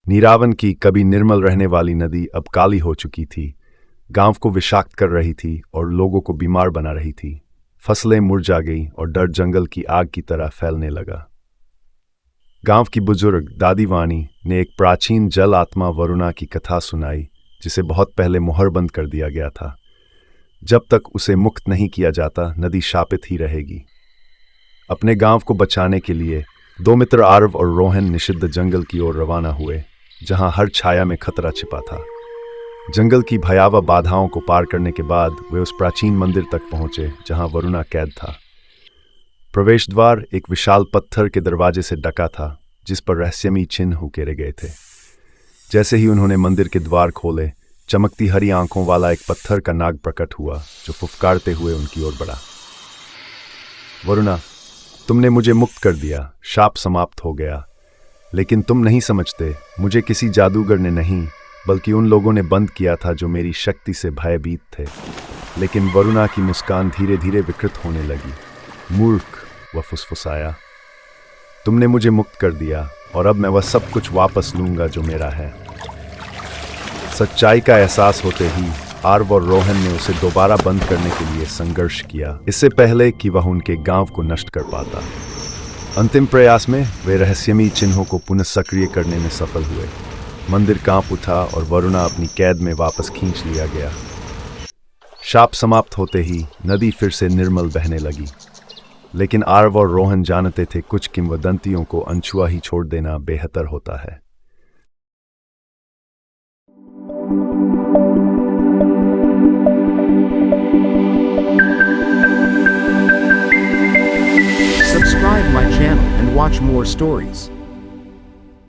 नीरावन की कभी निर्मल रहने वाली नदी अब काली हो चुकी थी। गांव को विषाक्त कर रही थी और लोगों को बीमार बना रही थी। फसलें मुरझा गईं और डर जंगल की आग की तरह फैलने लगा। गांव की बुजुर्ग दादी वाणी ने एक प्राचीन जल आत्मा वरुणा की कथा सुनाई, जिसे बहुत पहले मोहरबंद कर दिया गया था। जब तक उसे मुक्त नहीं किया जाता, नदी शापित ही रहेगी। अपने गांव को बचाने के लिए दो मित्र आरव और रोहन निषिद्ध जंगल की ओर रवाना हुए, जहां हर छाया में खतरा छिपा था। जंगल की भयावह बाधाओं को पार करने के बाद वे उस प्राचीन मंदिर तक पहुंचे जहां वरुणा कैद था। प्रवेश द्वार एक विशाल पत्थर के दरवाजे से ढका था, जिस पर रहस्यमयी चिन्ह उकेरे गए थे। जैसे ही उन्होंने मंदिर के द्वार खोले, चमकती हरी आंखों वाला एक पत्थर का नाग प्रकट हुआ, जो फुफकारते हुए उनकी ओर बढ़ा। वरुणा, तुमने मुझे मुक्त कर दिया, शाप समाप्त हो गया। लेकिन तुम नहीं समझते, मुझे किसी जादूगर ने नहीं, बल्कि उन लोगों ने बंद किया था जो मेरी शक्ति से भयभीत थे। लेकिन वरुणा की मुस्कान धीरे धीरे विकृत होने लगी। मूर्ख, वह फुसफुसाया, तुमने मुझे मुक्त कर दिया और अब मैं वह सब कुछ वापस लूंगा जो मेरा है। सच्चाई का एहसास होते ही आरव और रोहन ने उसे दोबारा बंद करने के लिए संघर्ष किया, इससे पहले कि वह उनके गांव को नष्ट कर पाता। अंतिम प्रयास में वे रहस्यमयी चिन्हों को पुनः सक्रिय करने में सफल हुए। मंदिर कांप उठा और वरुणा अपनी कैद में वापस खींच लिया गया। शाप समाप्त होते ही नदी फिर से निर्मल बहने लगी। लेकिन आरव और रोहन जानते थे, कुछ किंवदंतियों को अनछुआ ही छोड़ देना बेहतर होता है। Subscribe my channel and watch more stories.